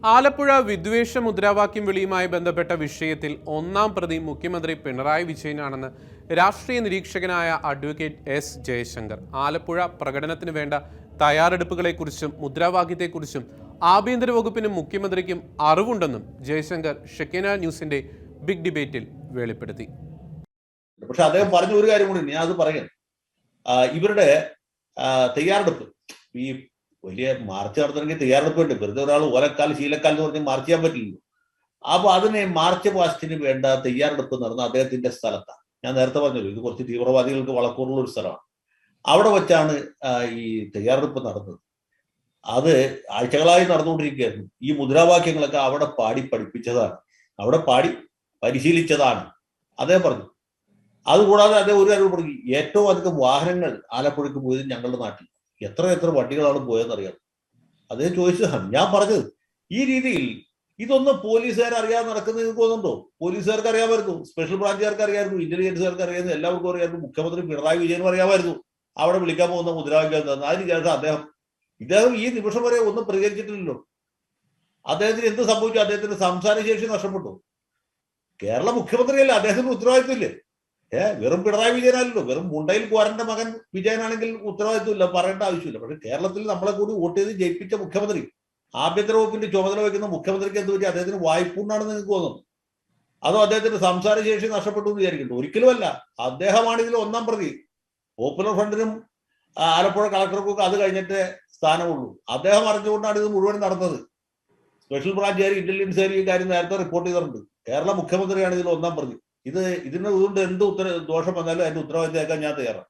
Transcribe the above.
ആലപ്പുഴ വിദ്വേഷ മുദ്രാവാക്യം വിളിയുമായി ബന്ധപ്പെട്ട വിഷയത്തിൽ ഒന്നാം പ്രതി മുഖ്യമന്ത്രി പിണറായി വിജയനാണെന്ന് രാഷ്ട്രീയ നിരീക്ഷകനായ അഡ്വക്കേറ്റ് എസ് ജയശങ്കർ. ആലപ്പുഴ പ്രകടനത്തിന് വേണ്ട തയ്യാറെടുപ്പുകളെക്കുറിച്ചും മുദ്രാവാക്യത്തെക്കുറിച്ചും ആഭ്യന്തര വകുപ്പിനും മുഖ്യമന്ത്രിക്കും അറിവുണ്ടെന്നും ജയശങ്കർ ഷെക്കീന ന്യൂസിന്റെ ബിഗ് ഡിബേറ്റിൽ വെളിപ്പെടുത്തി. പക്ഷെ അദ്ദേഹം പറഞ്ഞ ഒരു കാര്യം കൂടി ഞാൻ അത് പറയാം. ഇവരുടെ തയ്യാറെടുപ്പ്, ഈ വലിയ മാർച്ച് നടത്തണമെങ്കിൽ തയ്യാറെടുപ്പ് വേണ്ടി, വെറുതെ ഒരാൾ ഓലക്കാൽ ശീലക്കാൽ എന്ന് പറഞ്ഞ് മാർച്ച് ചെയ്യാൻ പറ്റില്ലല്ലോ. അപ്പൊ അതിന് മാർച്ച് പാസ്റ്റിന് വേണ്ട തയ്യാറെടുപ്പ് നടന്ന അദ്ദേഹത്തിന്റെ സ്ഥലത്താണ്. ഞാൻ നേരത്തെ പറഞ്ഞല്ലോ, ഇത് കുറച്ച് തീവ്രവാദികൾക്ക് വളക്കൂറുള്ള ഒരു സ്ഥലമാണ്. അവിടെ വെച്ചാണ് ഈ തയ്യാറെടുപ്പ് നടന്നത്. അത് ആഴ്ചകളായി നടന്നുകൊണ്ടിരിക്കുകയായിരുന്നു. ഈ മുദ്രാവാക്യങ്ങളൊക്കെ അവിടെ പാടി പഠിപ്പിച്ചതാണ്, അവിടെ പാടി പരിശീലിച്ചതാണ് അദ്ദേഹം പറഞ്ഞു. അതുകൂടാതെ അദ്ദേഹം ഒരു കാര്യം പറഞ്ഞു, ഏറ്റവും അധികം വാഹനങ്ങൾ ആലപ്പുഴയ്ക്ക് പോയത് ഞങ്ങളുടെ നാട്ടിൽ. എത്ര വണ്ടികളാണ് പോയതെന്നറിയാം. അദ്ദേഹം ചോദിച്ചതാണ്. ഞാൻ പറഞ്ഞത് ഈ രീതിയിൽ ഇതൊന്നും പോലീസുകാർ അറിയാതെ നടക്കുന്നത് നിങ്ങൾക്ക് തോന്നുന്നുണ്ടോ? പോലീസുകാർക്ക് അറിയാമായിരുന്നു, സ്പെഷ്യൽ ബ്രാഞ്ചുകാർക്ക് അറിയാമായിരുന്നു, ഇന്റലിജൻസുകാർക്ക് അറിയാമായിരുന്നു, എല്ലാവർക്കും അറിയാമായിരുന്നു, മുഖ്യമന്ത്രി പിണറായി വിജയനും അറിയാമായിരുന്നു അവിടെ വിളിക്കാൻ പോകുന്ന മുദ്രാവാക്യം എന്താന്ന്. അതിനുശേഷം ഇദ്ദേഹം ഈ നിമിഷം വരെ ഒന്നും പ്രതികരിച്ചിട്ടില്ലല്ലോ. അദ്ദേഹത്തിന് എന്ത് സംഭവിച്ചു? അദ്ദേഹത്തിന് സംസാരശേഷി നഷ്ടപ്പെട്ടു. കേരള മുഖ്യമന്ത്രിയല്ല, അദ്ദേഹത്തിന് ഉത്തരവാദിത്വമില്ലേ? വെറും പിണറായി വിജയനല്ലോ, വെറും മുണ്ടയിൽ കുമാരന്റെ മകൻ വിജയനാണെങ്കിൽ ഉത്തരവാദിത്വമില്ല, പറയേണ്ട ആവശ്യമില്ല. പക്ഷെ കേരളത്തിൽ നമ്മളെ കൂടി വോട്ട് ചെയ്ത് ജയിപ്പിച്ച മുഖ്യമന്ത്രി, ആഭ്യന്തര വകുപ്പിന്റെ ചുമതല വയ്ക്കുന്ന മുഖ്യമന്ത്രിക്ക് എന്ത് പറ്റി? അദ്ദേഹത്തിന് വായ്പുണ്ടാണെന്ന് നിങ്ങൾക്ക് തോന്നുന്നു? അതോ അദ്ദേഹത്തിന്റെ സംസാരശേഷി നഷ്ടപ്പെട്ടു എന്ന് വിചാരിക്കുന്നു? ഒരിക്കലുമല്ല. അദ്ദേഹമാണ് ഇതിൽ ഒന്നാം പ്രതി. പോപ്പുലർ ഫ്രണ്ടിനും ആലപ്പുഴ കളക്ടർക്കും അത് കഴിഞ്ഞിട്ട് സ്ഥാനമുള്ളൂ. അദ്ദേഹം അറിഞ്ഞുകൊണ്ടാണ് ഇത് മുഴുവൻ നടന്നത്. സ്പെഷ്യൽ ബ്രാഞ്ചുകാർ, ഇന്റലിജൻസുകാർ ഈ കാര്യം നേരത്തെ റിപ്പോർട്ട് ചെയ്തിട്ടുണ്ട്. കേരള മുഖ്യമന്ത്രിയാണ് ഇതിൽ ഒന്നാം പ്രതി. ഇതുകൊണ്ട് എന്ത് ദോഷം വന്നാലും അതിന്റെ ഉത്തരവാദിത്തം ഞാൻ തയ്യാറാണ്.